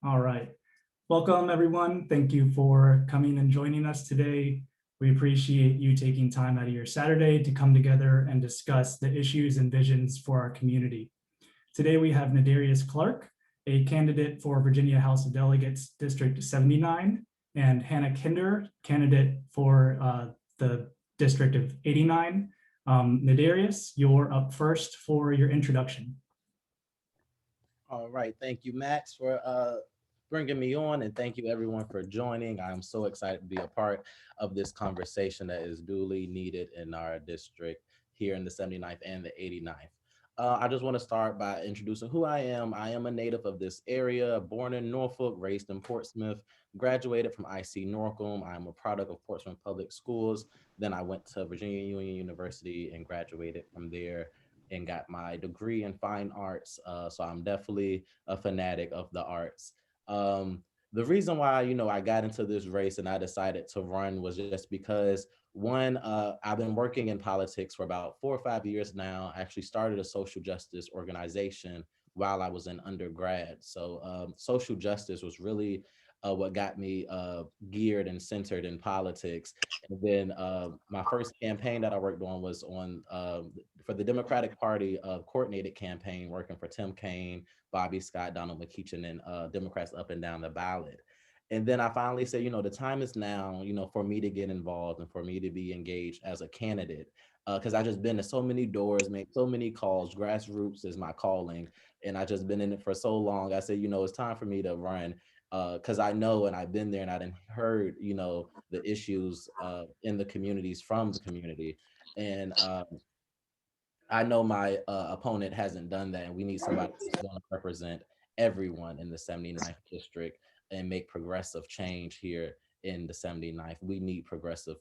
All right. Welcome, everyone. Thank you for coming and joining us today. We appreciate you taking time out of your Saturday to come together and discuss the issues and visions for our community. Today, we have Nadarius Clark, a candidate for Virginia House of Delegates District 79, and Hannah Kinder, candidate for the District of 89. Nadarius, you're up first for your introduction. All right. Thank you, Max, for bringing me on, and thank you everyone for joining. I'm so excited to be a part of this conversation that is duly needed in our district here in the 79th and the 89th. I just want to start by introducing who I am. I am a native of this area, born in Norfolk, raised in Portsmouth, graduated from IC Norcom. I'm a product of Portsmouth Public Schools. Then I went to Virginia Union University and graduated from there and got my degree in fine arts. So I'm definitely a fanatic of the arts. The reason why, I got into this race and I decided to run was just because one, I've been working in politics for about 4 or 5 years now. I actually started a social justice organization while I was in undergrad. So social justice was really what got me geared and centered in politics. And then my first campaign that I worked on was on for the Democratic Party coordinated campaign, working for Tim Kaine, Bobby Scott, Donald McEachin, and Democrats up and down the ballot. And then I finally said, the time is now, for me to get involved and for me to be engaged as a candidate. Because I just been to so many doors, made so many calls. Grassroots is my calling, and I just been in it for so long. I said, it's time for me to run, because I know and I've been there and I done heard, the issues in the communities from the community. And I know my opponent hasn't done that, and we need somebody who's going to represent everyone in the 79th district and make progressive change here in the 79th. We need progressive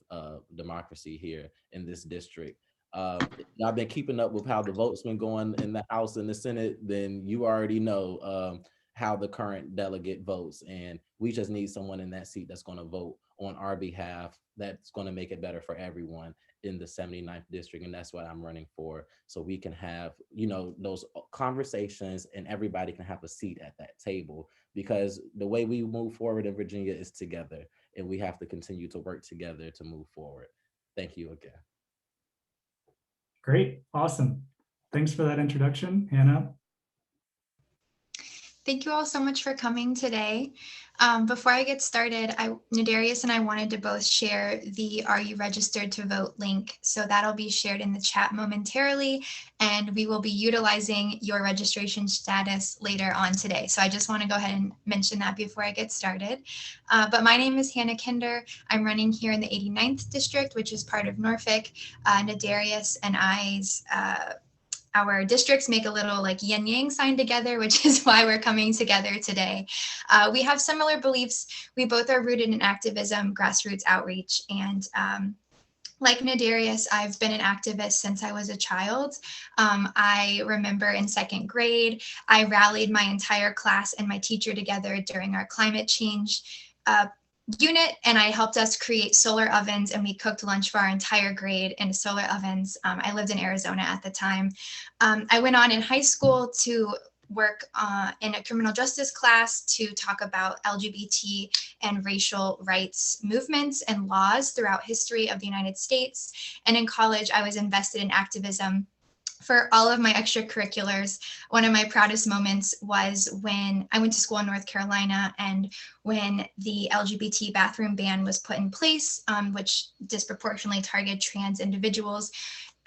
democracy here in this district. I've been keeping up with how the votes been going in the House and the Senate. Then you already know how the current delegate votes, and we just need someone in that seat that's going to vote on our behalf. That's going to make it better for everyone in the 79th district, and that's what I'm running for, so we can have those conversations and everybody can have a seat at that table, because the way we move forward in Virginia is together, and we have to continue to work together to move forward. Thank you again. Great, awesome. Thanks for that introduction, Hannah. Thank you all so much for coming today. Before I get started, Nadarius and I wanted to both share the Are You Registered to Vote link. So that'll be shared in the chat momentarily, and we will be utilizing your registration status later on today. So I just want to go ahead and mention that before I get started. But my name is Hannah Kinder. I'm running here in the 89th district, which is part of Norfolk. Nadarius and our districts make a little like yin yang sign together, which is why we're coming together today. We have similar beliefs. We both are rooted in activism, grassroots outreach, and like Nadarius, I've been an activist since I was a child. I remember in second grade, I rallied my entire class and my teacher together during our climate change unit, and I helped us create solar ovens, and we cooked lunch for our entire grade in solar ovens. I lived in Arizona at the time. I went on in high school to work in a criminal justice class to talk about LGBT and racial rights movements and laws throughout history of the United States. And in college, I was invested in activism for all of my extracurriculars. One of my proudest moments was when I went to school in North Carolina, and when the LGBT bathroom ban was put in place, which disproportionately targeted trans individuals.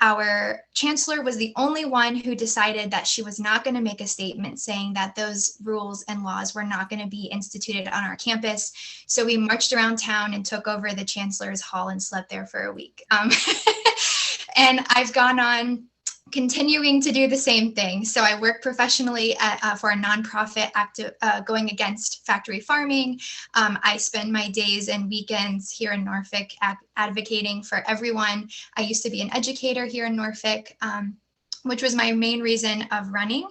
Our chancellor was the only one who decided that she was not going to make a statement saying that those rules and laws were not going to be instituted on our campus. So we marched around town and took over the chancellor's hall and slept there for a week. And I've gone on continuing to do the same thing. So I work professionally for a nonprofit going against factory farming. I spend my days and weekends here in Norfolk advocating for everyone. I used to be an educator here in Norfolk. which was my main reason of running.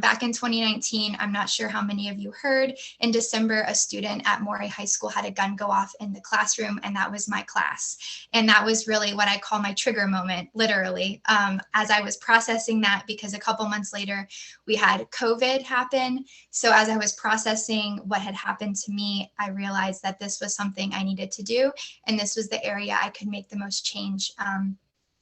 Back in 2019, I'm not sure how many of you heard, in December, a student at Morey High School had a gun go off in the classroom, and that was my class. And that was really what I call my trigger moment, literally, as I was processing that, because a couple months later, we had COVID happen. So as I was processing what had happened to me, I realized that this was something I needed to do, and this was the area I could make the most change.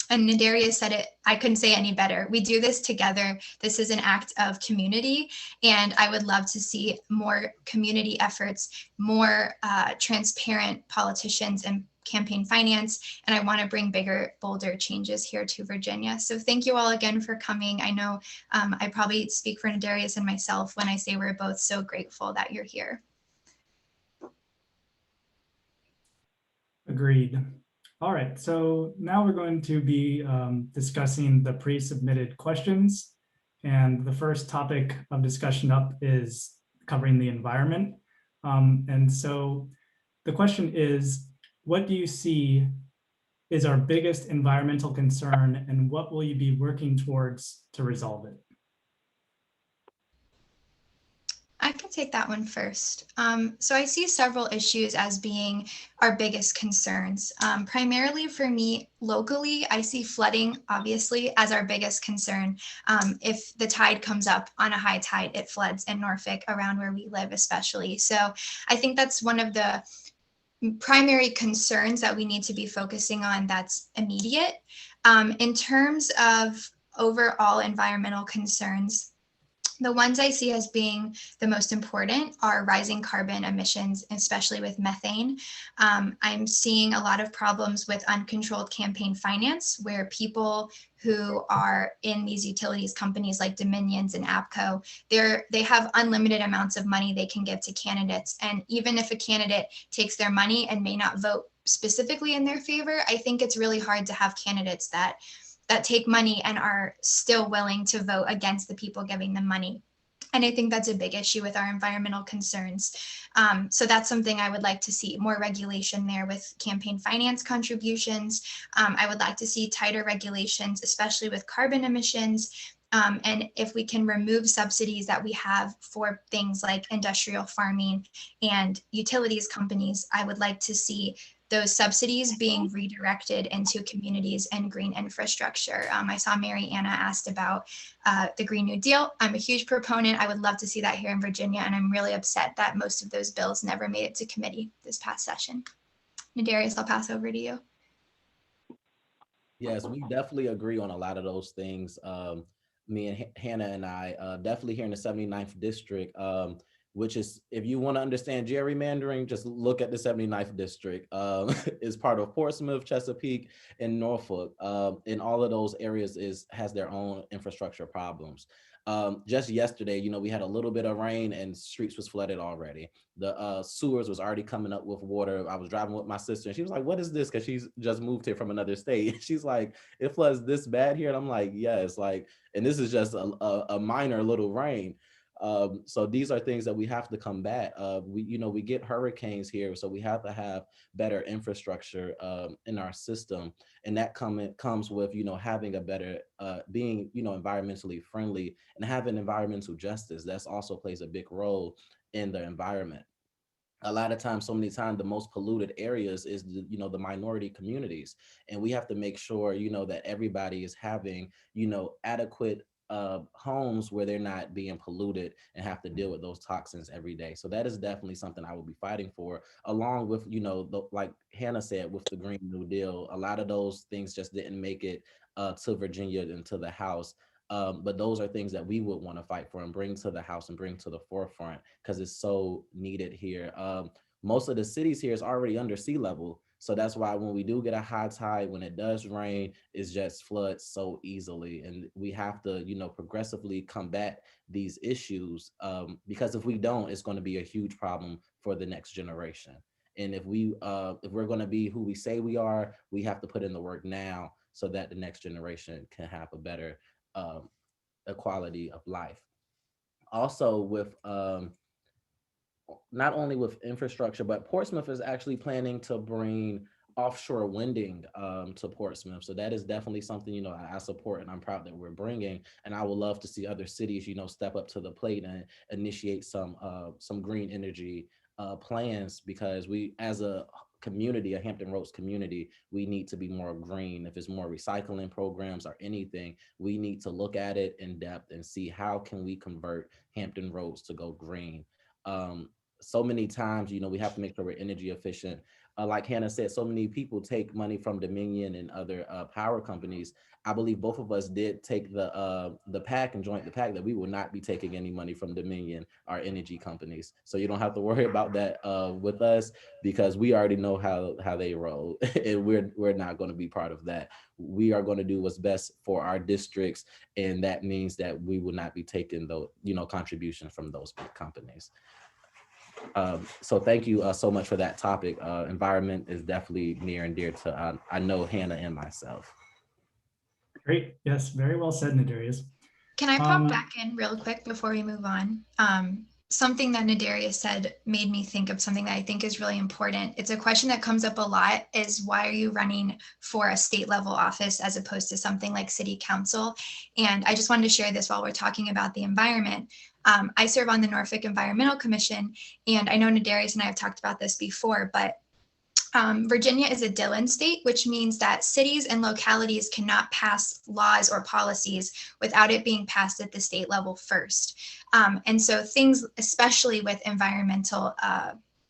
And Nadarius said it, I couldn't say it any better. We do this together. This is an act of community. And I would love to see more community efforts, more transparent politicians and campaign finance. And I want to bring bigger, bolder changes here to Virginia. So thank you all again for coming. I know I probably speak for Nadarius and myself when I say we're both so grateful that you're here. Agreed. All right, so now we're going to be discussing the pre-submitted questions. And the first topic of discussion up is covering the environment. And so the question is, what do you see is our biggest environmental concern, and what will you be working towards to resolve it? I can take that one first. So I see several issues as being our biggest concerns. Primarily for me, locally, I see flooding, obviously, as our biggest concern. If the tide comes up on a high tide, it floods in Norfolk, around where we live especially. So I think that's one of the primary concerns that we need to be focusing on that's immediate. In terms of overall environmental concerns, the ones I see as being the most important are rising carbon emissions, especially with methane. I'm seeing a lot of problems with uncontrolled campaign finance, where people who are in these utilities companies like Dominions and APCO, they have unlimited amounts of money they can give to candidates. And even if a candidate takes their money and may not vote specifically in their favor, I think it's really hard to have candidates that take money and are still willing to vote against the people giving them money. And I think that's a big issue with our environmental concerns. So that's something I would like to see more regulation there with campaign finance contributions. I would like to see tighter regulations, especially with carbon emissions. And if we can remove subsidies that we have for things like industrial farming and utilities companies, I would like to see those subsidies being redirected into communities and green infrastructure. I saw Mary Anna asked about the Green New Deal. I'm a huge proponent. I would love to see that here in Virginia, and I'm really upset that most of those bills never made it to committee this past session. Nadarius, I'll pass over to you. Yes, we definitely agree on a lot of those things. Me and Hannah and I definitely here in the 79th district, which is, if you want to understand gerrymandering, just look at the 79th district. Is part of Portsmouth, Chesapeake, and Norfolk. And all of those areas has their own infrastructure problems. Just yesterday, we had a little bit of rain and streets was flooded already. The sewers was already coming up with water. I was driving with my sister and she was like, "What is this?" Because she's just moved here from another state. She's like, "It floods this bad here?" And I'm like, "Yes." Like, and this is just a minor little rain. So these are things that we have to combat. We get hurricanes here, so we have to have better infrastructure in our system, and that comes with having a better being environmentally friendly and having environmental justice. That's also plays a big role in the environment. A lot of times, so many times, the most polluted areas is the minority communities, and we have to make sure that everybody is having adequate homes where they're not being polluted and have to deal with those toxins every day. So that is definitely something I will be fighting for, along with like Hannah said, with the Green New Deal. A lot of those things just didn't make it to Virginia and to the House. But those are things that we would want to fight for and bring to the House and bring to the forefront, because it's so needed here. Most of the cities here is already under sea level. So that's why when we do get a high tide, when it does rain, it's just floods so easily. And we have to, progressively combat these issues, because if we don't, it's going to be a huge problem for the next generation. And if we're going to be who we say we are, we have to put in the work now so that the next generation can have a better quality of life. Also, with not only with infrastructure, but Portsmouth is actually planning to bring offshore winding to Portsmouth. So that is definitely something, I support, and I'm proud that we're bringing. And I would love to see other cities, step up to the plate and initiate some green energy plans, because we, as a community, a Hampton Roads community, we need to be more green. If it's more recycling programs or anything, we need to look at it in depth and see how can we convert Hampton Roads to go green. So many times, we have to make sure we're energy efficient. Like Hannah said, so many people take money from Dominion and other power companies. I believe both of us did take the pack and joint the pack that we will not be taking any money from Dominion, our energy companies. So you don't have to worry about that with us, because we already know how they roll, and we're not going to be part of that. We are going to do what's best for our districts, and that means that we will not be taking those contributions from those big companies. So thank you so much for that topic. Environment is definitely near and dear to I know Hannah and myself. Great. Yes, very well said, Nadarius. Can I pop back in real quick before we move on? Something that Nadarius said made me think of something that I think is really important. It's a question that comes up a lot, is why are you running for a state level office as opposed to something like city council? And I just wanted to share this while we're talking about the environment. I serve on the Norfolk Environmental Commission, and I know Nadarius and I have talked about this before, but Virginia is a Dillon state, which means that cities and localities cannot pass laws or policies without it being passed at the state level first. And so things, especially with environmental,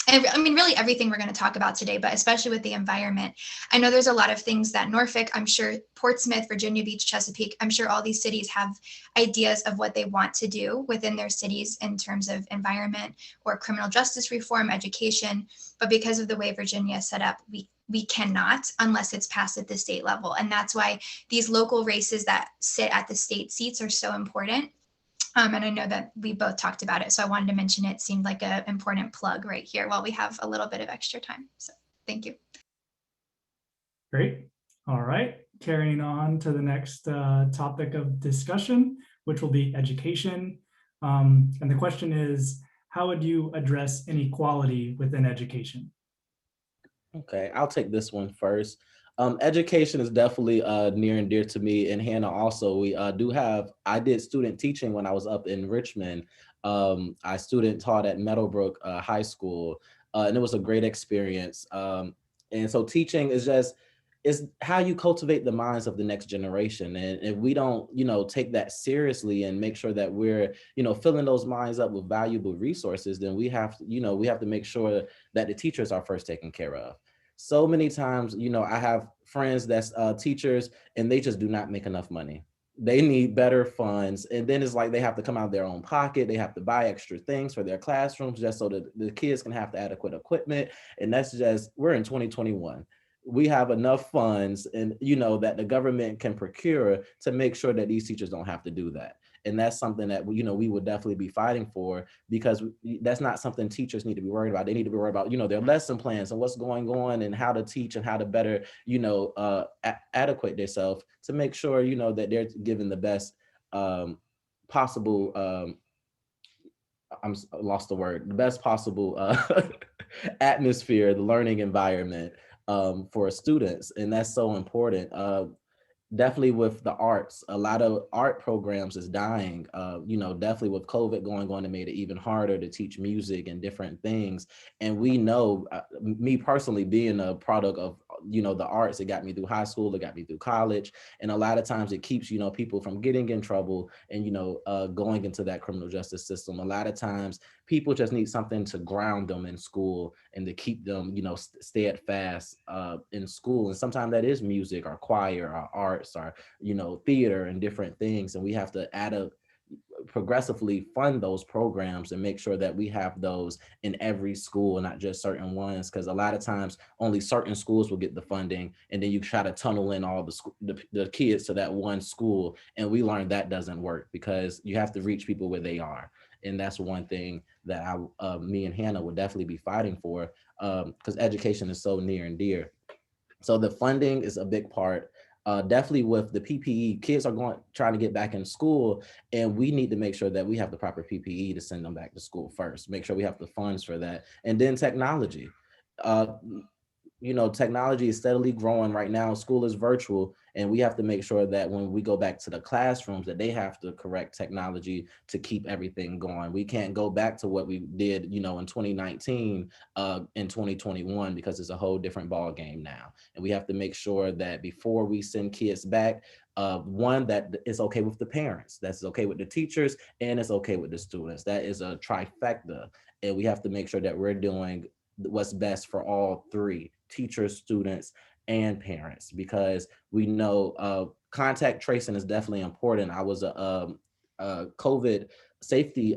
I mean, really everything we're going to talk about today, but especially with the environment. I know there's a lot of things that Norfolk, I'm sure Portsmouth, Virginia Beach, Chesapeake, I'm sure all these cities have ideas of what they want to do within their cities in terms of environment or criminal justice reform, education. But because of the way Virginia is set up, we cannot unless it's passed at the state level. And that's why these local races that sit at the state seats are so important. And I know that we both talked about it, so I wanted to mention it. Seemed like an important plug right here while we have a little bit of extra time. So thank you. Great. All right. Carrying on to the next topic of discussion, which will be education. And the question is, how would you address inequality within education? Okay, I'll take this one first. Education is definitely near and dear to me, and Hannah also. I did student teaching when I was up in Richmond. I student taught at Meadowbrook High School, and it was a great experience. And so teaching is how you cultivate the minds of the next generation. And if we don't, take that seriously and make sure that we're, filling those minds up with valuable resources, then we have to make sure that the teachers are first taken care of. So many times, I have friends that's teachers, and they just do not make enough money. They need better funds. And then it's like they have to come out of their own pocket. They have to buy extra things for their classrooms just so that the kids can have the adequate equipment. And we're in 2021. We have enough funds, and that the government can procure to make sure that these teachers don't have to do that. And that's something that we would definitely be fighting for, because that's not something teachers need to be worried about. They need to be worried about their lesson plans and what's going on, and how to teach and how to better adequate themselves to make sure that they're given the best possible I lost the word, the best possible atmosphere, the learning environment for students. And that's so important. Definitely with the arts, a lot of art programs is dying. Definitely with COVID going on, it made it even harder to teach music and different things. And we know, me personally being a product of the arts, it got me through high school, it got me through college, and a lot of times it keeps people from getting in trouble and going into that criminal justice system. A lot of times people just need something to ground them in school and to keep them steadfast in school. And sometimes that is music or choir or arts or theater and different things. And we have to progressively fund those programs and make sure that we have those in every school, not just certain ones, because a lot of times only certain schools will get the funding, and then you try to tunnel in all the kids to that one school. And we learned that doesn't work, because you have to reach people where they are. And that's one thing that me and Hannah would definitely be fighting for, because education is so near and dear. So the funding is a big part. Definitely with the PPE, kids are trying to get back in school, and we need to make sure that we have the proper PPE to send them back to school first. Make sure we have the funds for that, and then technology. technology is steadily growing right now. School is virtual, and we have to make sure that when we go back to the classrooms that they have to correct technology to keep everything going. We can't go back to what we did, in 2019, in 2021, because it's a whole different ball game now. And we have to make sure that before we send kids back, one, that it's okay with the parents, that's okay with the teachers, and it's okay with the students. That is a trifecta. And we have to make sure that we're doing what's best for all three: teachers, students, and parents, because we know contact tracing is definitely important. I was a COVID safety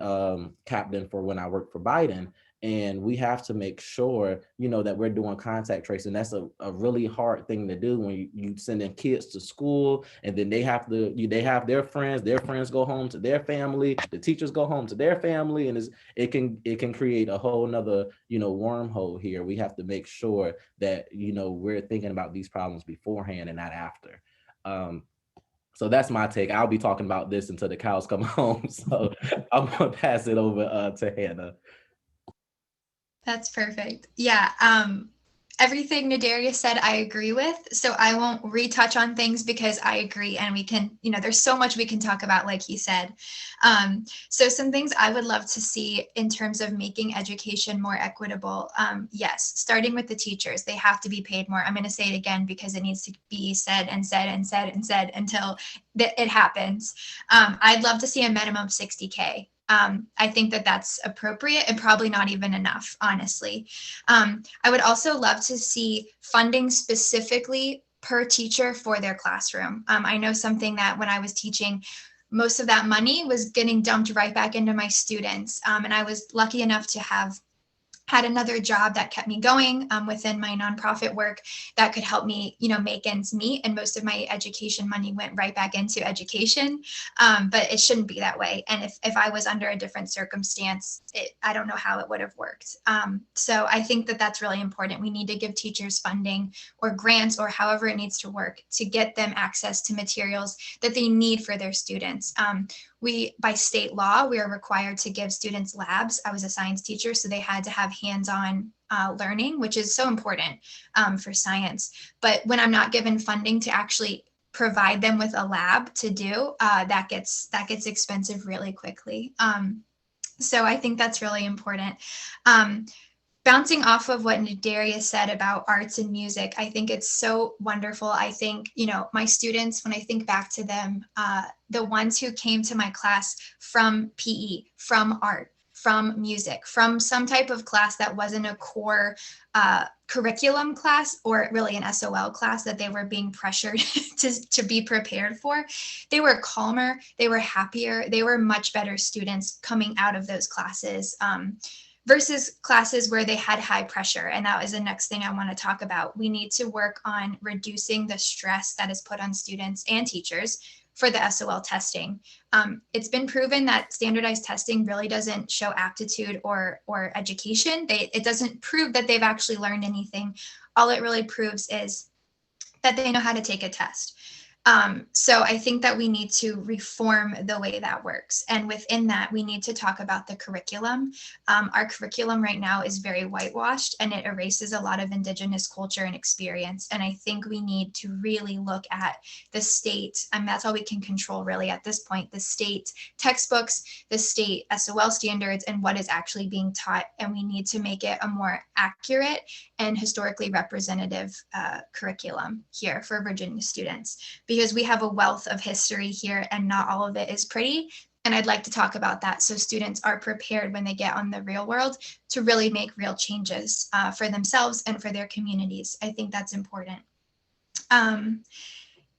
captain for when I worked for Biden. And we have to make sure, that we're doing contact tracing. That's a really hard thing to do when you sending kids to school, and then they have their friends go home to their family, the teachers go home to their family, and it can create a whole nother, wormhole here. We have to make sure that, we're thinking about these problems beforehand and not after. So that's my take. I'll be talking about this until the cows come home. So I'm gonna pass it over to Hannah. That's perfect. Yeah. Everything Nadarius said, I agree with. So I won't retouch on things because I agree. And we can, there's so much we can talk about, like he said. So some things I would love to see in terms of making education more equitable. Yes, starting with the teachers, they have to be paid more. I'm going to say it again because it needs to be said and said and said and said until it happens. I'd love to see a minimum 60K. I think that that's appropriate and probably not even enough, honestly. I would also love to see funding specifically per teacher for their classroom. I know something that when I was teaching, most of that money was getting dumped right back into my students. And I was lucky enough to have had another job that kept me going within my nonprofit work that could help me, make ends meet. And most of my education money went right back into education. But it shouldn't be that way. And if I was under a different circumstance, I don't know how it would have worked. So I think that that's really important. We need to give teachers funding or grants or however it needs to work to get them access to materials that they need for their students. By state law, we are required to give students labs. I was a science teacher, so they had to have hands-on learning, which is so important for science. But when I'm not given funding to actually provide them with a lab to do, that gets expensive really quickly. So I think that's really important. Bouncing off of what Nadarius said about arts and music, I think it's so wonderful. I think, my students, when I think back to them, the ones who came to my class from PE, from art, from music, from some type of class that wasn't a core curriculum class or really an SOL class that they were being pressured to be prepared for, they were calmer, they were happier, they were much better students coming out of those classes. Versus classes where they had high pressure. And that was the next thing I want to talk about. We need to work on reducing the stress that is put on students and teachers for the SOL testing. It's been proven that standardized testing really doesn't show aptitude or education. It doesn't prove that they've actually learned anything. All it really proves is that they know how to take a test. So I think that we need to reform the way that works. And within that, we need to talk about the curriculum. Our curriculum right now is very whitewashed and it erases a lot of Indigenous culture and experience. And I think we need to really look at the state, and that's all we can control really at this point, the state textbooks, the state SOL standards, and what is actually being taught. And we need to make it a more accurate and historically representative curriculum here for Virginia students, because we have a wealth of history here and not all of it is pretty. And I'd like to talk about that so students are prepared when they get on the real world to really make real changes for themselves and for their communities. I think that's important. And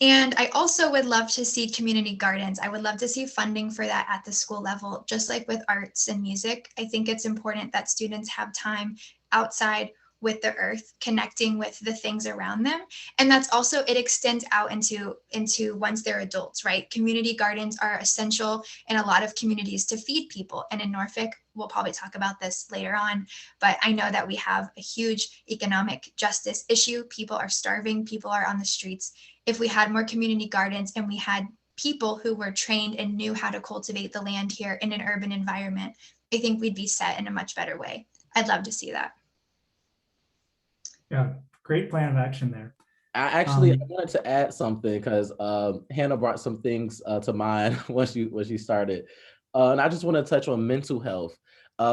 I also would love to see community gardens. I would love to see funding for that at the school level, just like with arts and music. I think it's important that students have time outside with the earth, connecting with the things around them. And that's also, it extends out into once they're adults, right? Community gardens are essential in a lot of communities to feed people. And in Norfolk, we'll probably talk about this later on, but I know that we have a huge economic justice issue. People are starving, people are on the streets. If we had more community gardens and we had people who were trained and knew how to cultivate the land here in an urban environment, I think we'd be set in a much better way. I'd love to see that. Yeah, great plan of action there. I wanted to add something because Hannah brought some things to mind when she started. And I just want to touch on mental health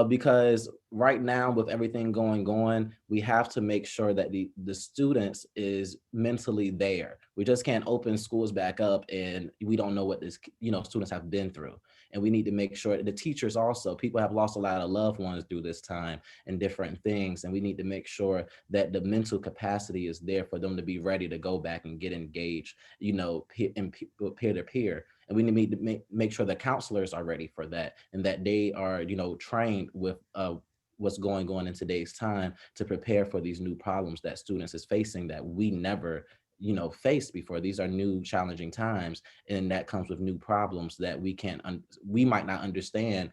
because right now with everything going on, we have to make sure that the students is mentally there. We just can't open schools back up and we don't know what students have been through. And we need to make sure the teachers also, people have lost a lot of loved ones through this time and different things. And we need to make sure that the mental capacity is there for them to be ready to go back and get engaged, peer to peer. And we need to make sure the counselors are ready for that and that they are, trained with what's going on in today's time to prepare for these new problems that students is facing that we never faced before. These are new challenging times, and that comes with new problems that we might not understand,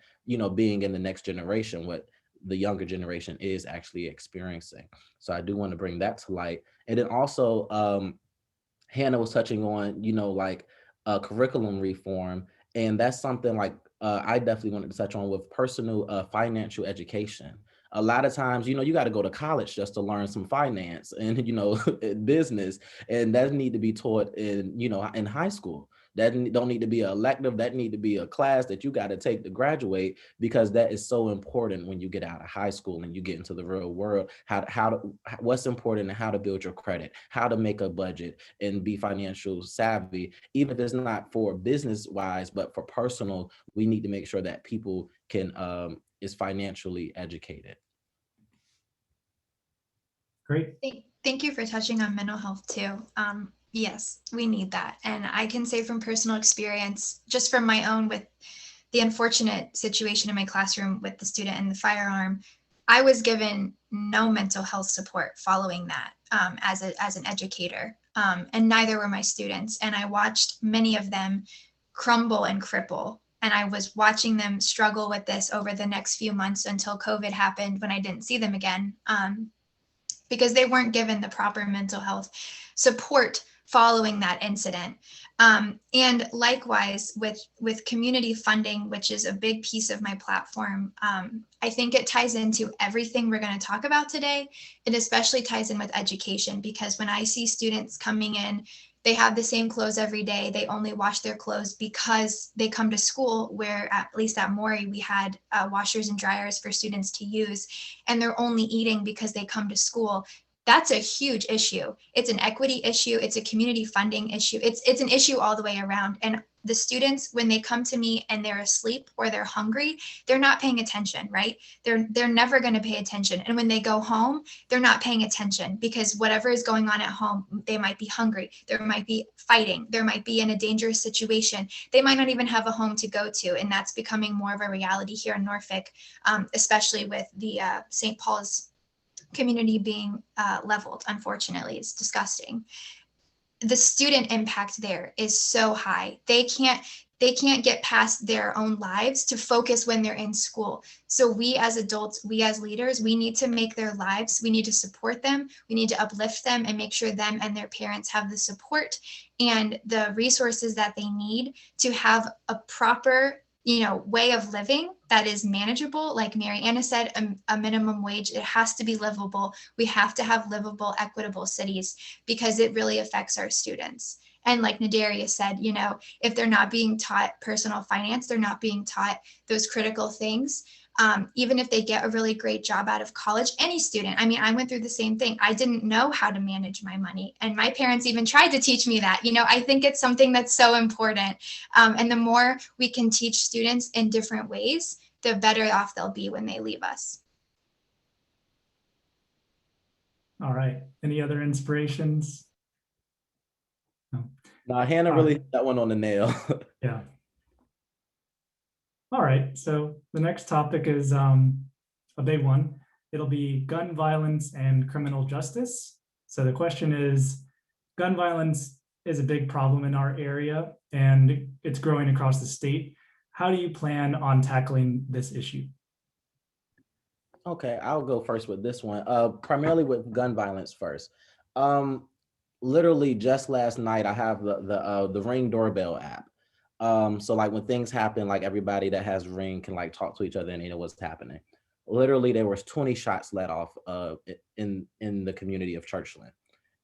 being in the next generation, what the younger generation is actually experiencing. So I do want to bring that to light. And then also Hannah was touching on, curriculum reform. And that's something I definitely wanted to touch on with personal financial education. A lot of times, you got to go to college just to learn some finance and, business, and that need to be taught in high school. That don't need to be an elective, that need to be a class that you got to take to graduate, because that is so important when you get out of high school and you get into the real world, what's important and how to build your credit, how to make a budget and be financial savvy. Even if it's not for business wise, but for personal, we need to make sure that people is financially educated. Great. Thank you for touching on mental health too. Yes, we need that. And I can say from personal experience, just from my own, with the unfortunate situation in my classroom with the student and the firearm, I was given no mental health support following that as an educator, and neither were my students. And I watched many of them crumble and cripple. And I was watching them struggle with this over the next few months until COVID happened, when I didn't see them again, because they weren't given the proper mental health support following that incident. And likewise with community funding, which is a big piece of my platform, I think it ties into everything we're going to talk about today. It especially ties in with education, because when I see students coming in, they have the same clothes every day. They only wash their clothes because they come to school, where at least at Maury, we had washers and dryers for students to use, and they're only eating because they come to school. That's a huge issue. It's an equity issue. It's a community funding issue. It's an issue all the way around. And the students, when they come to me and they're asleep or they're hungry, they're not paying attention, right? They're never going to pay attention. And when they go home, they're not paying attention, because whatever is going on at home, they might be hungry, there might be fighting, there might be in a dangerous situation. They might not even have a home to go to. And that's becoming more of a reality here in Norfolk, especially with the St. Paul's community being leveled. Unfortunately, it's disgusting. The student impact there is so high. They can't get past their own lives to focus when they're in school. So we as adults, we as leaders, we need to make their lives, we need to support them, we need to uplift them and make sure them and their parents have the support and the resources that they need to have a proper way of living that is manageable. Like Mary Anna said, a minimum wage, it has to be livable. We have to have livable, equitable cities, because it really affects our students. And like Nadarius said, if they're not being taught personal finance, they're not being taught those critical things. Even if they get a really great job out of college, any student, I went through the same thing. I didn't know how to manage my money. And my parents even tried to teach me that. I think it's something that's so important. And the more we can teach students in different ways, the better off they'll be when they leave us. All right. Any other inspirations? No, Hannah really hit that one on the nail. Yeah. All right, so the next topic is a big one. It'll be gun violence and criminal justice. So the question is, gun violence is a big problem in our area, and it's growing across the state. How do you plan on tackling this issue? Okay, I'll go first with this one. Primarily with gun violence first. Literally just last night, I have the Ring doorbell app. So like when things happen, like everybody that has Ring can like talk to each other and they know what's happening. literally there was 20 shots let off in the community of Churchland,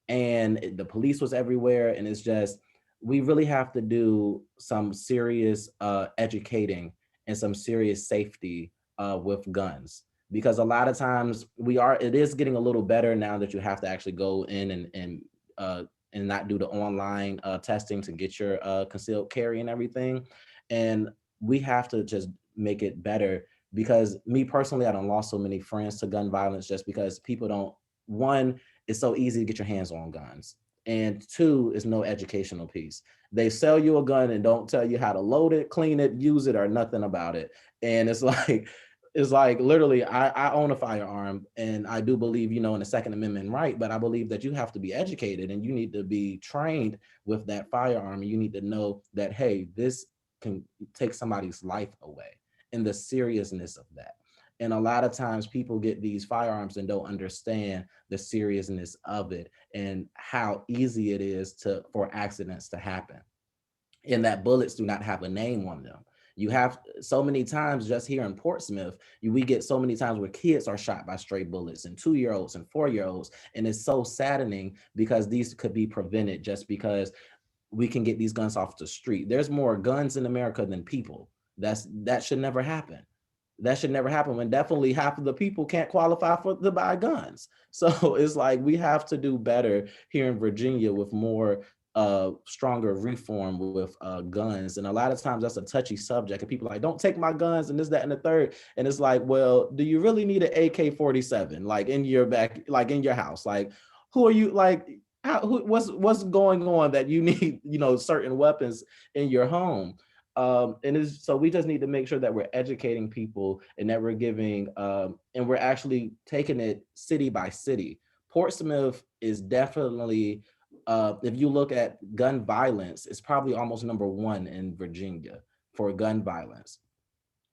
and the police was everywhere. And it's just, we really have to do some serious educating and some serious safety with guns, because a lot of times it is getting a little better now that you have to actually go in and not do the online testing to get your concealed carry and everything. And we have to just make it better, because me personally, I done lost so many friends to gun violence just because people don't, one, it's so easy to get your hands on guns, and two, is no educational piece. They sell you a gun and don't tell you how to load it, clean it, use it, or nothing about it. And it's like literally, I own a firearm, and I do believe, in the Second Amendment right, but I believe that you have to be educated and you need to be trained with that firearm. And you need to know that, hey, this can take somebody's life away, and the seriousness of that. And a lot of times people get these firearms and don't understand the seriousness of it and how easy it is for accidents to happen, and that bullets do not have a name on them. You have so many times just here in Portsmouth, we get so many times where kids are shot by stray bullets, and 2-year-olds and 4-year-olds. And it's so saddening, because these could be prevented just because we can get these guns off the street. There's more guns in America than people. That should never happen. That should never happen, when definitely half of the people can't qualify to buy guns. So it's like, we have to do better here in Virginia with more stronger reform with guns. And a lot of times that's a touchy subject, and people are like, don't take my guns and this, that, and the third. And it's like, well, do you really need an AK-47 like in your back, like in your house? Like, who are you, like, what's going on that you need, certain weapons in your home? So we just need to make sure that we're educating people, and that we're giving, and we're actually taking it city by city. Portsmouth is definitely, if you look at gun violence, it's probably almost number one in Virginia for gun violence.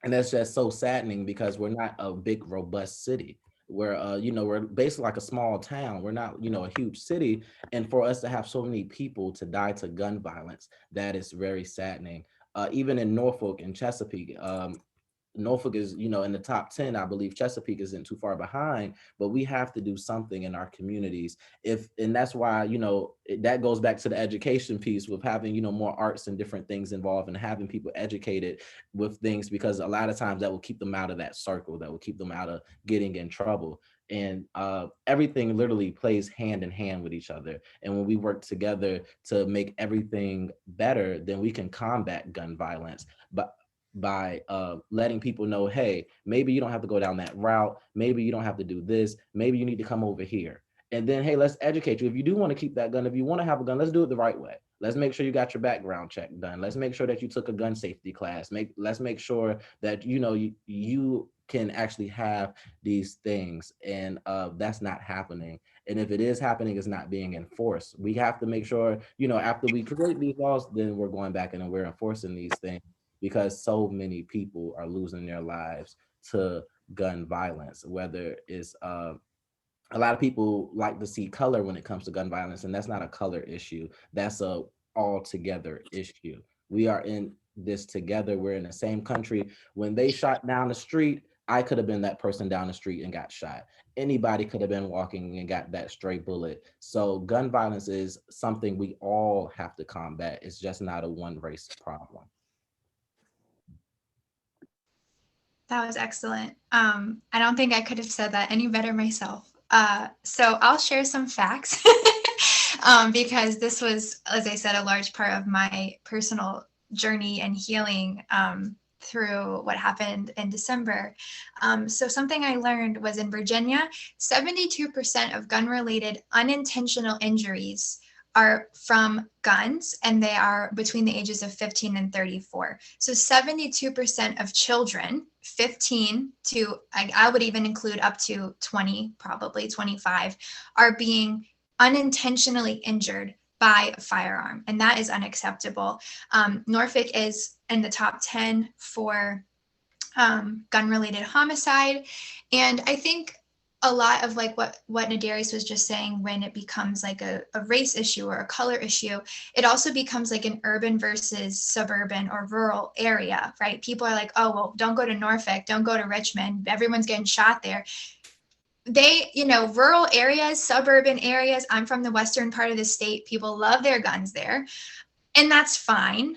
And that's just so saddening, because we're not a big, robust city. We're basically like a small town. We're not, a huge city. And for us to have so many people to die to gun violence, that is very saddening. Even in Norfolk and Chesapeake, Norfolk is, in the top 10. I believe Chesapeake isn't too far behind, but we have to do something in our communities. And that's why, that goes back to the education piece, with having, more arts and different things involved, and having people educated with things, because a lot of times that will keep them out of that circle, that will keep them out of getting in trouble. And everything literally plays hand in hand with each other. And when we work together to make everything better, then we can combat gun violence. But by letting people know, hey, maybe you don't have to go down that route. Maybe you don't have to do this. Maybe you need to come over here. And then, hey, let's educate you. If you do want to keep that gun, if you want to have a gun, let's do it the right way. Let's make sure you got your background check done. Let's make sure that you took a gun safety class. Let's make sure that, you can actually have these things. And that's not happening. And if it is happening, it's not being enforced. We have to make sure, after we create these laws, then we're going back in and we're enforcing these things, because so many people are losing their lives to gun violence. Whether it's a lot of people like to see color when it comes to gun violence, and that's not a color issue. That's a all-together issue. We are in this together. We're in the same country. When they shot down the street, I could have been that person down the street and got shot. Anybody could have been walking and got that stray bullet. So gun violence is something we all have to combat. It's just not a one race problem. That was excellent. I don't think I could have said that any better myself. So I'll share some facts because this was, as I said, a large part of my personal journey and healing through what happened in December. So something I learned was, in Virginia, 72% of gun-related unintentional injuries are from guns, and they are between the ages of 15 and 34. So 72% of children, 15 to, I would even include up to 20, probably 25, are being unintentionally injured by a firearm. And that is unacceptable. Norfolk is in the top 10 for gun-related homicide. And I think a lot of like what Nadarius was just saying, when it becomes like a race issue or a color issue, it also becomes like an urban versus suburban or rural area, right? People are like, oh, well, don't go to Norfolk, don't go to Richmond, everyone's getting shot there. They, rural areas, suburban areas, I'm from the western part of the state, people love their guns there, and that's fine.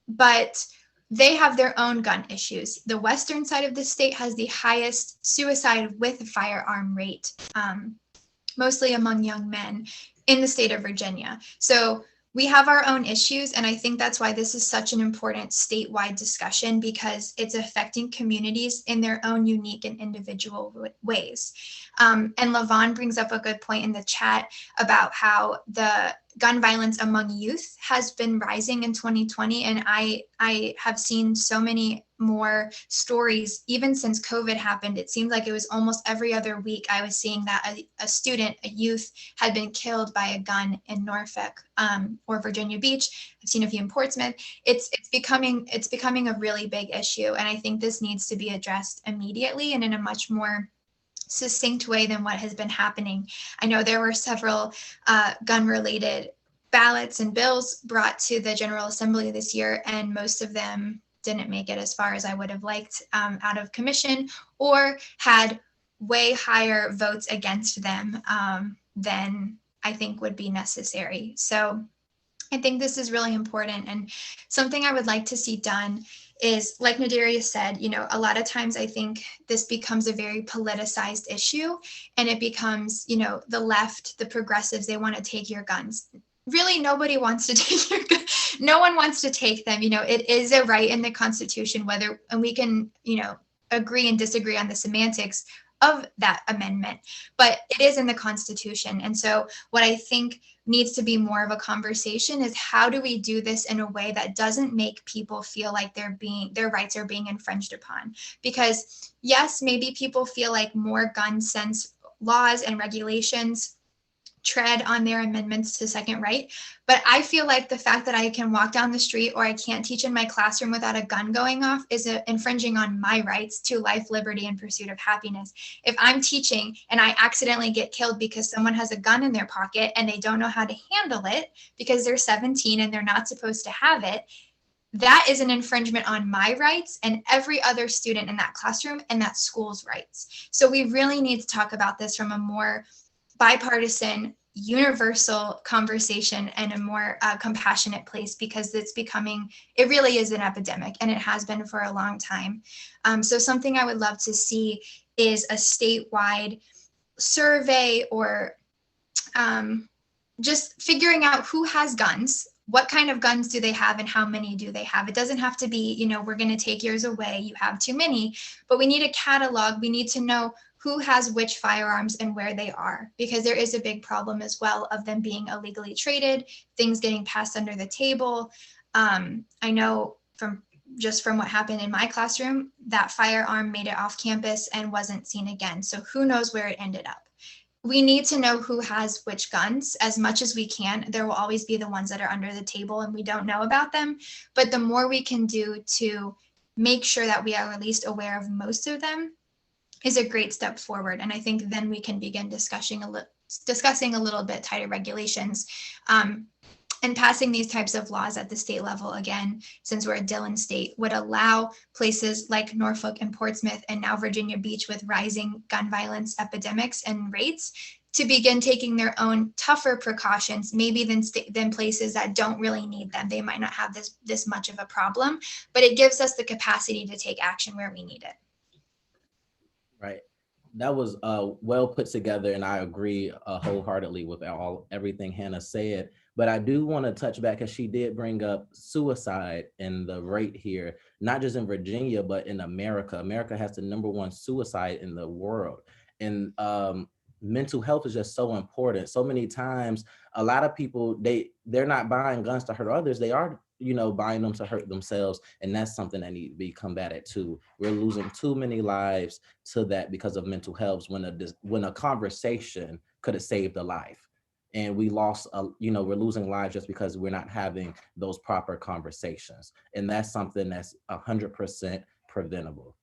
But they have their own gun issues. The western side of the state has the highest suicide with a firearm rate, mostly among young men in the state of Virginia. So we have our own issues, and I think that's why this is such an important statewide discussion, because it's affecting communities in their own unique and individual ways. And Lavon brings up a good point in the chat about how the gun violence among youth has been rising in 2020. And I have seen so many more stories, even since COVID happened. It seemed like it was almost every other week I was seeing that a youth had been killed by a gun in Norfolk or Virginia Beach. I've seen a few in Portsmouth. It's becoming a really big issue. And I think this needs to be addressed immediately and in a much more succinct way than what has been happening. I know there were several gun-related ballots and bills brought to the General Assembly this year, and most of them didn't make it as far as I would have liked out of commission, or had way higher votes against them than I think would be necessary. So I think this is really important, and something I would like to see done is, like Nadarius said, a lot of times I think this becomes a very politicized issue, and it becomes, the left, the progressives, they want to take your guns. Really, nobody wants to take your guns. No one wants to take them. It is a right in the Constitution, and we can, agree and disagree on the semantics of that amendment, but it is in the Constitution. And so what I think needs to be more of a conversation is, how do we do this in a way that doesn't make people feel like their rights are being infringed upon? Because yes, maybe people feel like more gun sense laws and regulations tread on their amendments to second right. But I feel like the fact that I can walk down the street or I can't teach in my classroom without a gun going off is infringing on my rights to life, liberty, and pursuit of happiness. If I'm teaching and I accidentally get killed because someone has a gun in their pocket and they don't know how to handle it because they're 17 and they're not supposed to have it, that is an infringement on my rights and every other student in that classroom and that school's rights. So we really need to talk about this from a more bipartisan, universal conversation and a more compassionate place, because it really is an epidemic, and it has been for a long time. So something I would love to see is a statewide survey, or just figuring out who has guns, what kind of guns do they have, and how many do they have. It doesn't have to be, we're going to take yours away, you have too many, but we need a catalog. We need to know who has which firearms and where they are, because there is a big problem as well of them being illegally traded, things getting passed under the table. I know from what happened in my classroom, that firearm made it off campus and wasn't seen again. So who knows where it ended up. We need to know who has which guns as much as we can. There will always be the ones that are under the table and we don't know about them, but the more we can do to make sure that we are at least aware of most of them is a great step forward. And I think then we can begin discussing a little bit tighter regulations and passing these types of laws at the state level. Again, since we're a Dillon state, would allow places like Norfolk and Portsmouth and now Virginia Beach with rising gun violence epidemics and rates to begin taking their own tougher precautions, maybe than places that don't really need them. They might not have this much of a problem, but it gives us the capacity to take action where we need it. Right. That was well put together, and I agree wholeheartedly with everything Hannah said. But I do want to touch back, because she did bring up suicide and the rate here, not just in Virginia, but in America. America has the #1 suicide in the world. And mental health is just so important. So many times, a lot of people, they're not buying guns to hurt others. They are buying them to hurt themselves. And that's something that needs to be combated too. We're losing too many lives to that because of mental health, when a conversation could have saved a life. And we lost, we're losing lives just because we're not having those proper conversations. And that's something that's 100% preventable.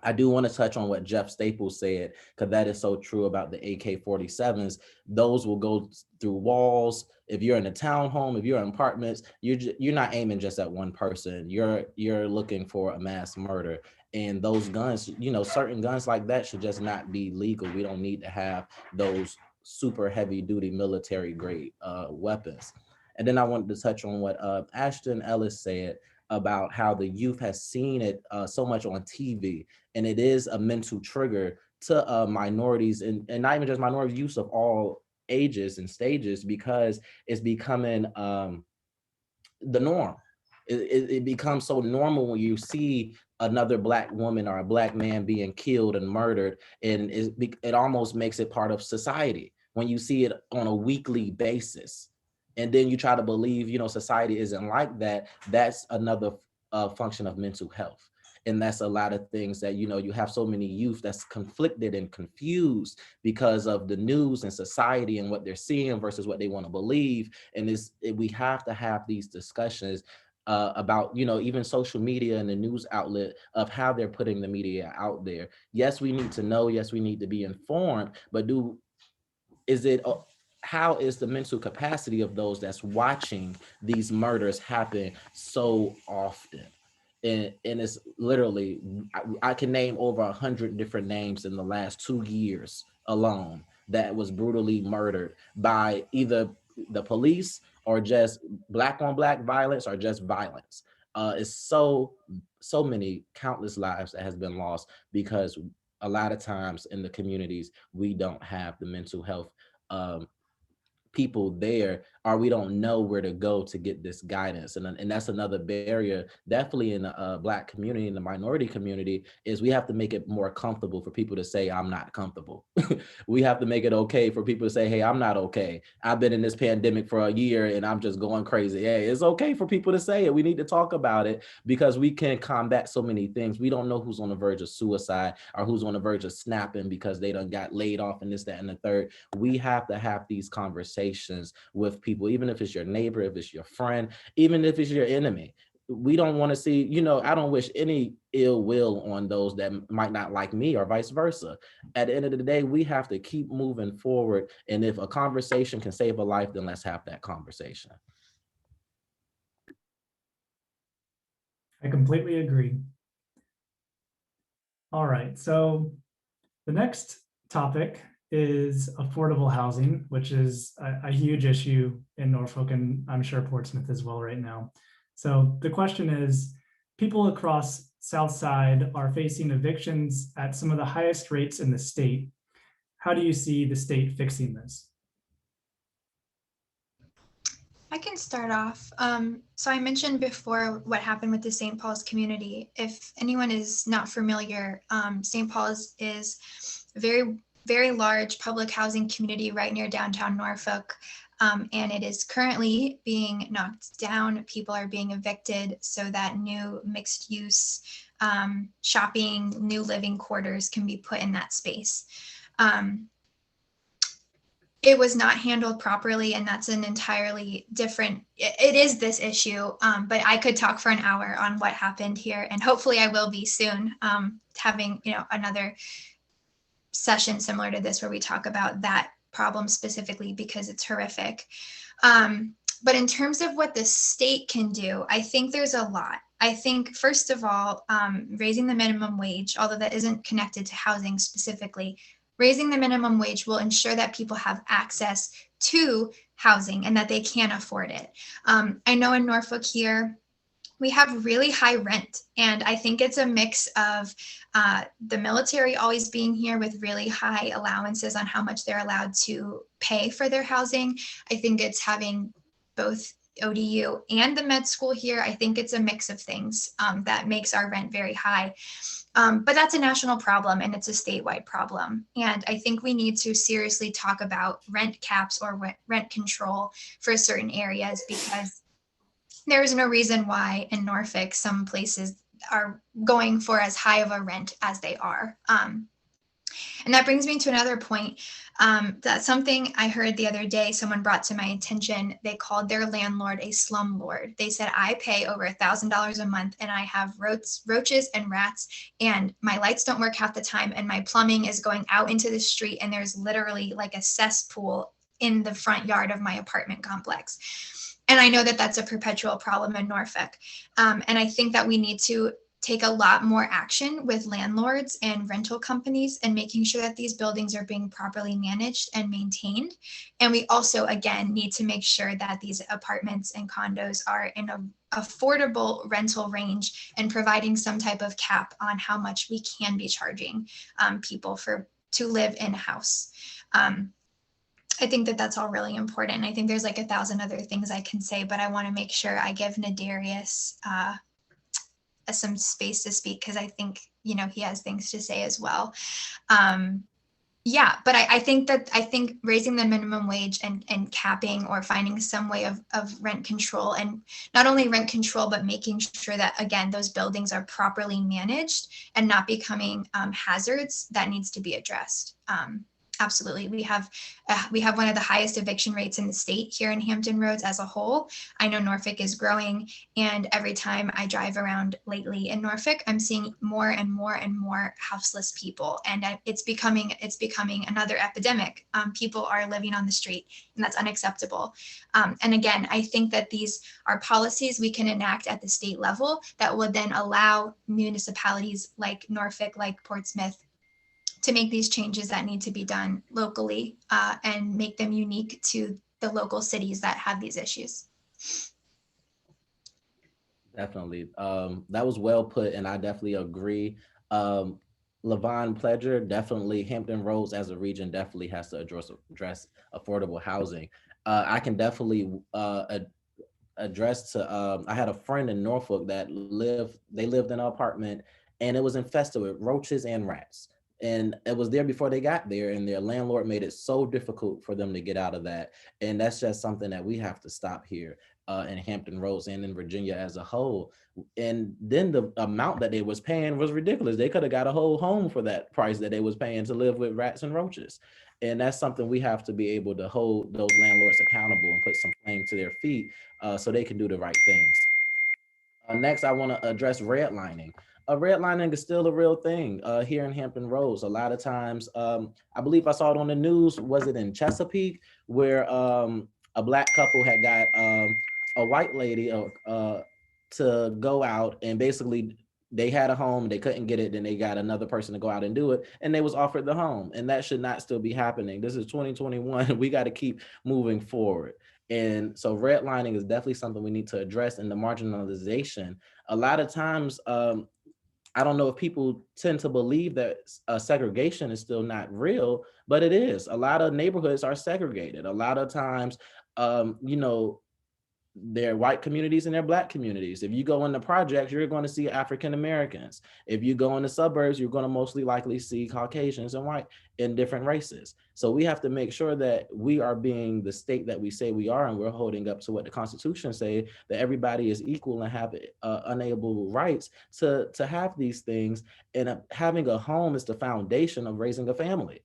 I do want to touch on what Jeff Staples said, because that is so true about the AK-47s. Those will go through walls. If you're in a townhome, if you're in apartments, you're not aiming just at one person. You're looking for a mass murder. And those guns, certain guns like that should just not be legal. We don't need to have those super heavy duty military grade weapons. And then I wanted to touch on what Ashton Ellis said about how the youth has seen it so much on TV, and it is a mental trigger to minorities, and not even just minorities, youth of all ages and stages, because it's becoming the norm. It becomes so normal when you see another Black woman or a Black man being killed and murdered, and it almost makes it part of society when you see it on a weekly basis. And then you try to believe, society isn't like that. That's another function of mental health. And that's a lot of things that, you have so many youth that's conflicted and confused because of the news and society and what they're seeing versus what they want to believe. And we have to have these discussions about, even social media and the news outlet of how they're putting the media out there. Yes, we need to know. Yes, we need to be informed. But how is the mental capacity of those that's watching these murders happen so often? And it's literally, I can name over 100 different names in the last 2 years alone that was brutally murdered by either the police or just Black on Black violence or just violence. It's so many countless lives that has been lost because a lot of times in the communities, we don't have the mental health people there, or we don't know where to go to get this guidance. And that's another barrier, definitely in the Black community, in the minority community, is we have to make it more comfortable for people to say, I'm not comfortable. We have to make it okay for people to say, hey, I'm not okay. I've been in this pandemic for a year and I'm just going crazy. Hey, it's okay for people to say it. We need to talk about it because we can combat so many things. We don't know who's on the verge of suicide or who's on the verge of snapping because they done got laid off and this, that, and the third. We have to have these conversations with people, even if it's your neighbor, if it's your friend, even if it's your enemy. We don't want to see, I don't wish any ill will on those that might not like me or vice versa. At the end of the day, we have to keep moving forward. And if a conversation can save a life, then let's have that conversation. I completely agree. All right, so the next topic is affordable housing, which is a huge issue in Norfolk and I'm sure Portsmouth as well right now. So the question is, people across South Side are facing evictions at some of the highest rates in the state. How do you see the state fixing this? I can start off. So I mentioned before what happened with the St. Paul's community. If anyone is not familiar, St. Paul's is a very, very large public housing community right near downtown Norfolk. And it is currently being knocked down. People are being evicted so that new mixed use shopping, new living quarters can be put in that space. It was not handled properly, and that's an entirely different, it is this issue, but I could talk for an hour on what happened here, and hopefully I will be soon having another session similar to this where we talk about that problem specifically because it's horrific. But in terms of what the state can do, I think there's a lot. I think, first of all, raising the minimum wage, although that isn't connected to housing specifically, raising the minimum wage will ensure that people have access to housing and that they can afford it. I know in Norfolk here, we have really high rent, and I think it's a mix of the military always being here with really high allowances on how much they're allowed to pay for their housing. I think it's having both ODU and the med school here. I think it's a mix of things that makes our rent very high. But that's a national problem and it's a statewide problem. And I think we need to seriously talk about rent caps or rent control for certain areas, because there's no reason why in Norfolk some places are going for as high of a rent as they are. And that brings me to another point. That's something I heard the other day, someone brought to my attention. They called their landlord a slum lord. They said, I pay over $1,000 a month and I have roaches and rats, and my lights don't work half the time, and my plumbing is going out into the street, and there's literally like a cesspool in the front yard of my apartment complex. And I know that that's a perpetual problem in Norfolk. And I think that we need to take a lot more action with landlords and rental companies and making sure that these buildings are being properly managed and maintained. And we also, again, need to make sure that these apartments and condos are in an affordable rental range and providing some type of cap on how much we can be charging people to live in a house. I think that that's all really important. I think there's like 1,000 other things I can say, but I want to make sure I give Nadarius some space to speak, because I think, he has things to say as well. Yeah, but I think raising the minimum wage and capping or finding some way of rent control, and not only rent control, but making sure that, again, those buildings are properly managed and not becoming hazards, that needs to be addressed. Absolutely. We have one of the highest eviction rates in the state here in Hampton Roads as a whole. I know Norfolk is growing, and every time I drive around lately in Norfolk, I'm seeing more and more and more houseless people, and it's becoming another epidemic. People are living on the street, and that's unacceptable. And again, I think that these are policies we can enact at the state level that would then allow municipalities like Norfolk, like Portsmouth, to make these changes that need to be done locally and make them unique to the local cities that have these issues. Definitely. That was well put, and I definitely agree. Levon Pledger, definitely Hampton Roads as a region definitely has to address affordable housing. I can definitely address to, I had a friend in Norfolk that lived in an apartment, and it was infested with roaches and rats. And it was there before they got there, and their landlord made it so difficult for them to get out of that. And that's just something that we have to stop here in Hampton Roads and in Virginia as a whole. And then the amount that they was paying was ridiculous. They could have got a whole home for that price that they was paying to live with rats and roaches. And that's something we have to be able to hold those landlords accountable and put some flame to their feet so they can do the right things. Next, I want to address redlining. Redlining is still a real thing here in Hampton Roads. A lot of times, I believe I saw it on the news, was it in Chesapeake, where a Black couple had got a white lady to go out, and basically they had a home, they couldn't get it, then they got another person to go out and do it, and they was offered the home. And that should not still be happening. This is 2021. We got to keep moving forward. And so redlining is definitely something we need to address. And the marginalization, a lot of times, I don't know if people tend to believe that segregation is still not real, but it is. A lot of neighborhoods are segregated. A lot of times, there are white communities and there are Black communities. If you go in the projects, you're going to see African Americans. If you go in the suburbs, you're going to mostly likely see Caucasians and white in different races. So we have to make sure that we are being the state that we say we are, and we're holding up to what the Constitution say, that everybody is equal and have unalienable rights to have these things. And having a home is the foundation of raising a family.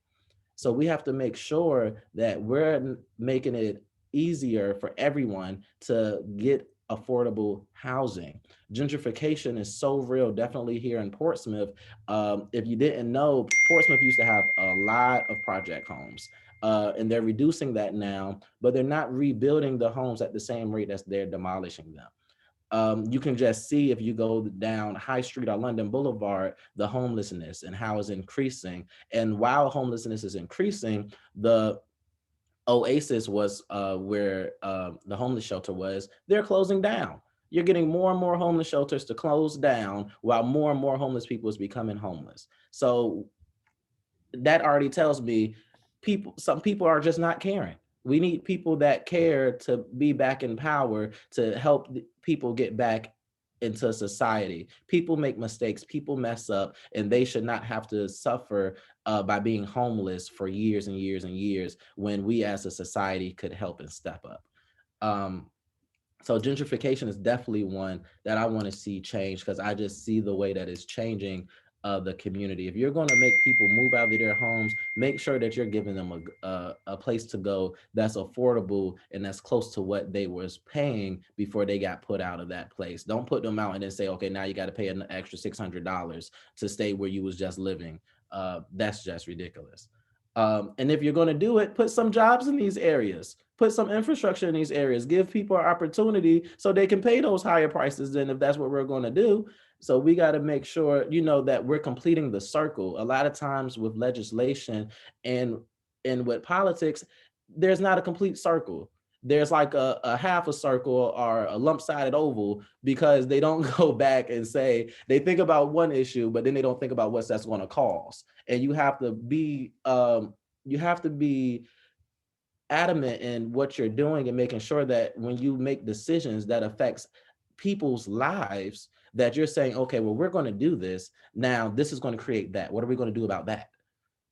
So we have to make sure that we're making it easier for everyone to get affordable housing. Gentrification is so real, definitely here in Portsmouth. If you didn't know, Portsmouth used to have a lot of project homes. And they're reducing that now, but they're not rebuilding the homes at the same rate as they're demolishing them. You can just see, if you go down High Street or London Boulevard, the homelessness and how it's increasing. And while homelessness is increasing, the Oasis was where the homeless shelter was, they're closing down. You're getting more and more homeless shelters to close down, while more and more homeless people is becoming homeless. So that already tells me some people are just not caring. We need people that care to be back in power to help people get back into society. People make mistakes, people mess up, and they should not have to suffer by being homeless for years and years and years, when we as a society could help and step up. So gentrification is definitely one that I want to see change, because I just see the way that it's changing the community. If you're going to make people move out of their homes, make sure that you're giving them a place to go that's affordable and that's close to what they was paying before they got put out of that place. Don't put them out and then say, okay, now you got to pay an extra $600 to stay where you was just living. That's just ridiculous. And if you're going to do it, put some jobs in these areas, put some infrastructure in these areas, give people an opportunity so they can pay those higher prices than if that's what we're going to do. So we got to make sure, that we're completing the circle. A lot of times with legislation and with politics, there's not a complete circle. There's like a half a circle or a lump-sided oval, because they don't go back and say, they think about one issue, but then they don't think about what that's going to cause. And you have to be adamant in what you're doing and making sure that when you make decisions that affects people's lives, that you're saying, okay, well, we're going to do this. Now, this is going to create that. What are we going to do about that?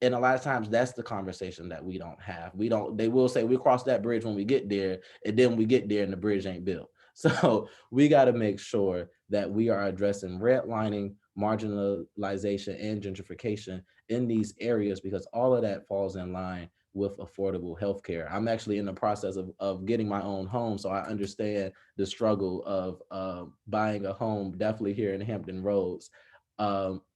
And a lot of times that's the conversation that we don't have. They will say we'll cross that bridge when we get there, and then we get there and the bridge ain't built. So we got to make sure that we are addressing redlining, marginalization, and gentrification in these areas, because all of that falls in line with affordable healthcare. I'm actually in the process of getting my own home, so I understand the struggle of buying a home, definitely here in Hampton Roads.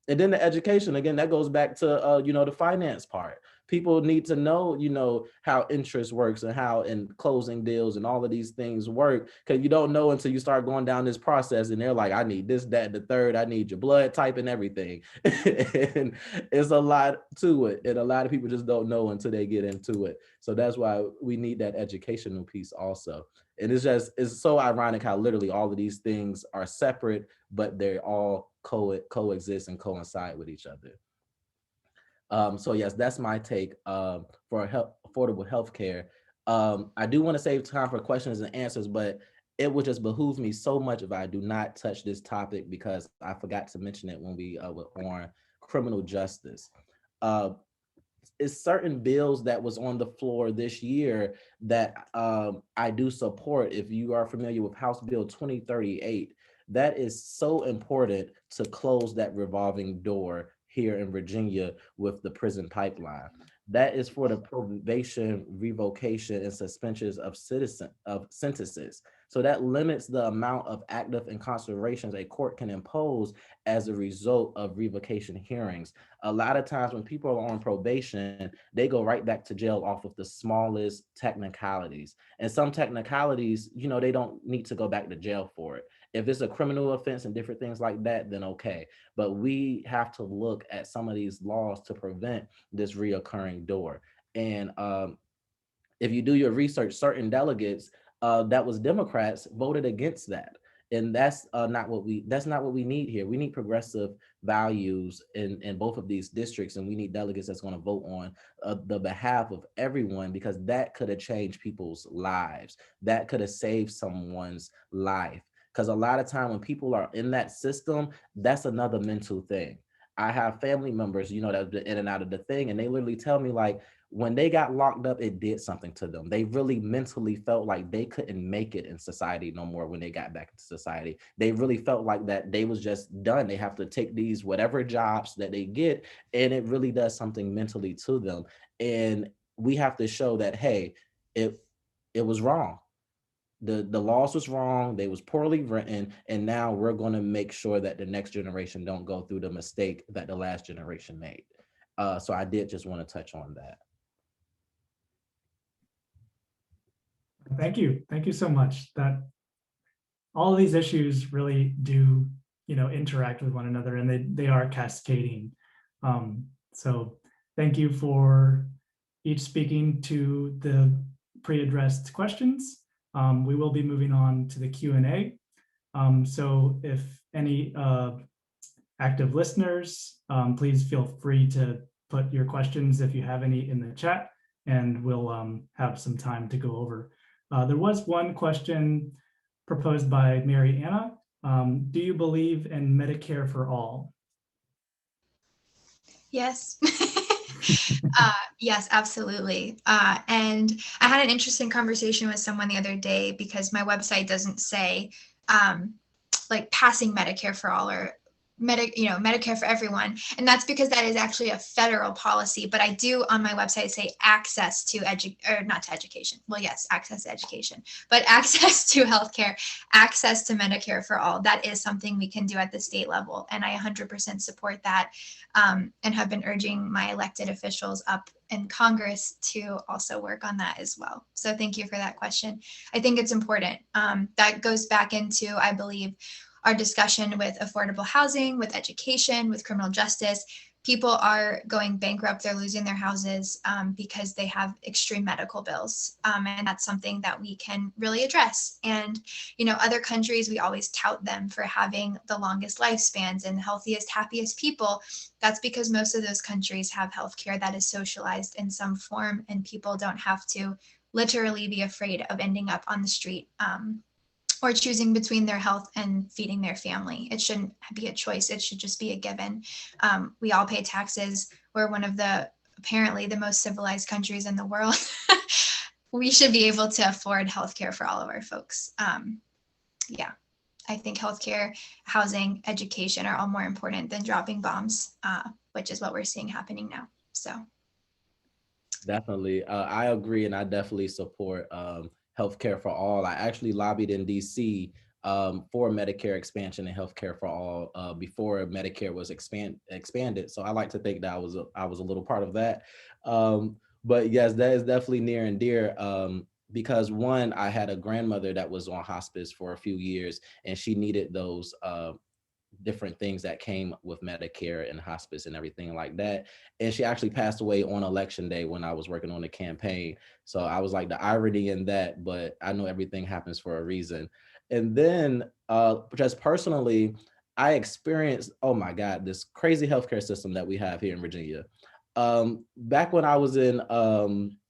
And then the education, again, that goes back to, the finance part. People need to know, how interest works and how in closing deals and all of these things work, because you don't know until you start going down this process and they're like, I need this, that, and the third, I need your blood type and everything. And it's a lot to it. And a lot of people just don't know until they get into it. So that's why we need that educational piece also. And it's so ironic how literally all of these things are separate, but they all coexist and coincide with each other. So yes, that's my take for affordable healthcare. I do want to save time for questions and answers, but it would just behoove me so much if I do not touch this topic, because I forgot to mention it when we were on criminal justice. Is certain bills that was on the floor this year that I do support. If you are familiar with House Bill 2038, that is so important to close that revolving door here in Virginia with the prison pipeline. That is for the probation, revocation, and suspensions of sentences. So that limits the amount of active incarcerations a court can impose as a result of revocation hearings. A lot of times when people are on probation, they go right back to jail off of the smallest technicalities. And some technicalities, they don't need to go back to jail for it. If it's a criminal offense and different things like that, then okay. But we have to look at some of these laws to prevent this reoccurring door. And if you do your research, certain delegates that was Democrats voted against that. And that's not what we need here. We need progressive values in both of these districts, and we need delegates that's going to vote on the behalf of everyone, because that could have changed people's lives. That could have saved someone's life. Because a lot of time when people are in that system, that's another mental thing. I have family members, that have been in and out of the thing, and they literally tell me, like, when they got locked up, it did something to them. They really mentally felt like they couldn't make it in society no more when they got back into society. They really felt like that they was just done. They have to take these whatever jobs that they get, and it really does something mentally to them. And we have to show that, hey, it was wrong. The laws was wrong, they was poorly written, and now we're going to make sure that the next generation don't go through the mistake that the last generation made. So I did just want to touch on that. Thank you so much. That all of these issues really do, interact with one another, and they are cascading. So thank you for each speaking to the pre-addressed questions. We will be moving on to the Q&A. So if any active listeners, please feel free to put your questions, if you have any, in the chat, and we'll have some time to go over. There was one question proposed by Mary Anna. Do you believe in Medicare for all? Yes. Yes, absolutely. And I had an interesting conversation with someone the other day, because my website doesn't say like passing Medicare for all, or Medicare for everyone. And that's because that is actually a federal policy. But I do on my website say access to not to education. Well, yes, access to education, but access to healthcare, access to Medicare for all. That is something we can do at the state level. And I 100% support that, and have been urging my elected officials up in Congress to also work on that as well. So thank you for that question. I think it's important. That goes back into, I believe, our discussion with affordable housing, with education, with criminal justice. People are going bankrupt, they're losing their houses because they have extreme medical bills. And that's something that we can really address. And, other countries, we always tout them for having the longest lifespans and healthiest, happiest people. That's because most of those countries have healthcare that is socialized in some form, and people don't have to literally be afraid of ending up on the street or choosing between their health and feeding their family. It shouldn't be a choice. It should just be a given. We all pay taxes. We're one of apparently the most civilized countries in the world. We should be able to afford healthcare for all of our folks. I think healthcare, housing, education are all more important than dropping bombs, which is what we're seeing happening now. So. Definitely. I agree. And I definitely support healthcare for all. I actually lobbied in DC for Medicare expansion and healthcare for all before Medicare was expanded. So I like to think that I was a little part of that. But yes, that is definitely near and dear because one, I had a grandmother that was on hospice for a few years, and she needed those different things that came with Medicare and hospice and everything like that. And she actually passed away on election day when I was working on the campaign. So I was like, the irony in that, but I know everything happens for a reason. And then just personally, I experienced, oh my God, this crazy healthcare system that we have here in Virginia. Back when I was in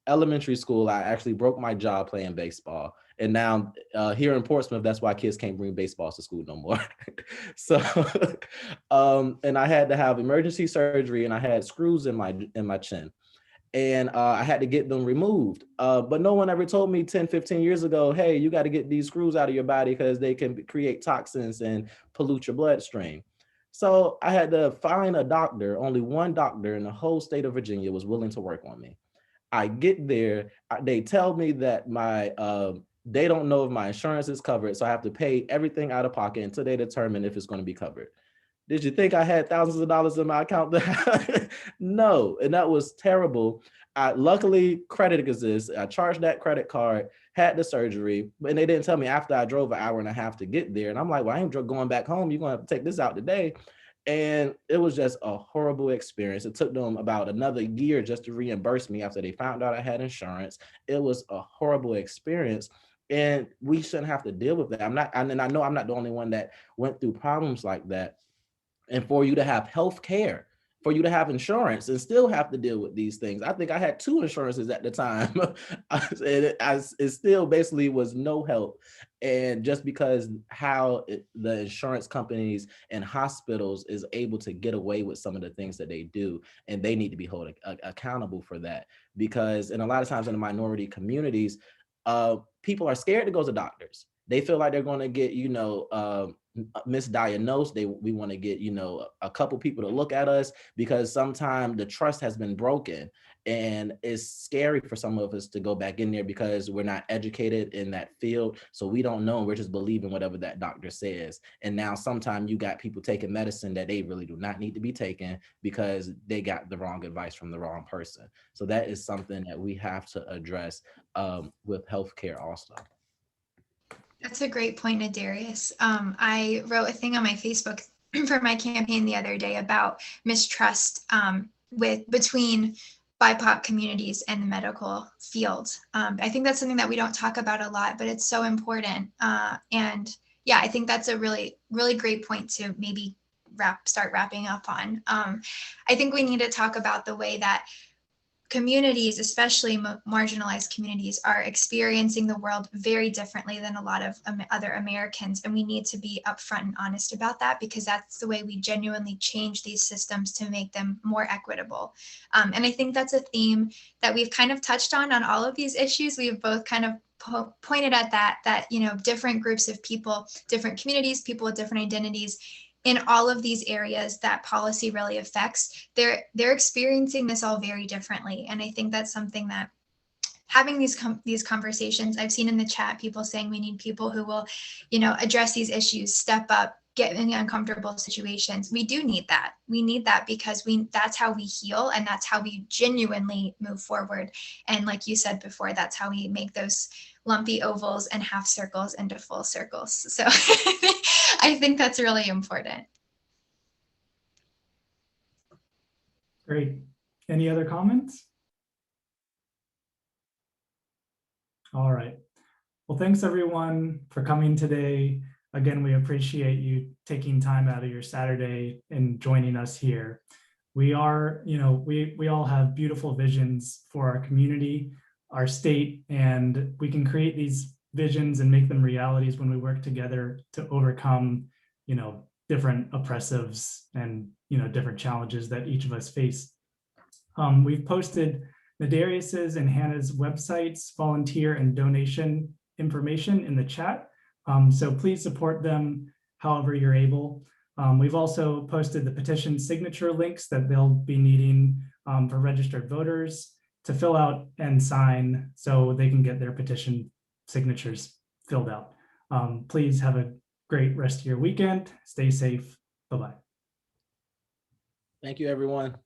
elementary school, I actually broke my jaw playing baseball. And now here in Portsmouth, that's why kids can't bring baseballs to school no more. So, and I had to have emergency surgery, and I had screws in my chin, and I had to get them removed. But no one ever told me 10, 15 years ago, hey, you got to get these screws out of your body because they can create toxins and pollute your bloodstream. So I had to find a doctor. Only one doctor in the whole state of Virginia was willing to work on me. I get there, they tell me that they don't know if my insurance is covered, so I have to pay everything out of pocket until they determine if it's going to be covered. Did you think I had thousands of dollars in my account? No, and that was terrible. Luckily, credit exists. I charged that credit card, had the surgery, and they didn't tell me after I drove an hour and a half to get there. And I'm like, well, I ain't going back home. You're going to have to take this out today. And it was just a horrible experience. It took them about another year just to reimburse me after they found out I had insurance. It was a horrible experience. And we shouldn't have to deal with that. And I know I'm not the only one that went through problems like that. And for you to have health care, for you to have insurance and still have to deal with these things. I think I had 2 insurances at the time. It still basically was no help. And just because the insurance companies and hospitals is able to get away with some of the things that they do, and they need to be held accountable for that. Because, and a lot of times in the minority communities, people are scared to go to doctors. They feel like they're going to get, misdiagnosed. We want to get, a couple people to look at us because sometimes the trust has been broken, and it's scary for some of us to go back in there because we're not educated in that field. So we don't know. We're just believing whatever that doctor says. And now sometimes you got people taking medicine that they really do not need to be taking because they got the wrong advice from the wrong person. So that is something that we have to address with healthcare also. That's a great point, Nadarius. I wrote a thing on my Facebook for my campaign the other day about mistrust between BIPOC communities and the medical field. I think that's something that we don't talk about a lot, but it's so important. And yeah, I think that's a really, really great point to maybe start wrapping up on. I think we need to talk about the way that communities, especially marginalized communities, are experiencing the world very differently than a lot of other Americans. And we need to be upfront and honest about that, because that's the way we genuinely change these systems to make them more equitable. And I think that's a theme that we've kind of touched on all of these issues. We've both kind of pointed at that different groups of people, different communities, people with different identities, in all of these areas that policy really affects, they're experiencing this all very differently. And I think that's something that having these conversations, I've seen in the chat people saying we need people who will, address these issues, step up, get in uncomfortable situations. We do need that. We need that because that's how we heal, and that's how we genuinely move forward. And like you said before, that's how we make those lumpy ovals and half circles into full circles. So I think that's really important. Great. Any other comments? All right. Well, thanks everyone for coming today. Again, we appreciate you taking time out of your Saturday and joining us here. We are, we all have beautiful visions for our community, our state, and we can create these visions and make them realities when we work together to overcome, different oppressives and, different challenges that each of us face. We've posted Nadarius's and Hannah's websites, volunteer and donation information in the chat. So please support them however you're able. We've also posted the petition signature links that they'll be needing for registered voters to fill out and sign so they can get their petition signatures filled out. Please have a great rest of your weekend. Stay safe. Bye-bye. Thank you, everyone.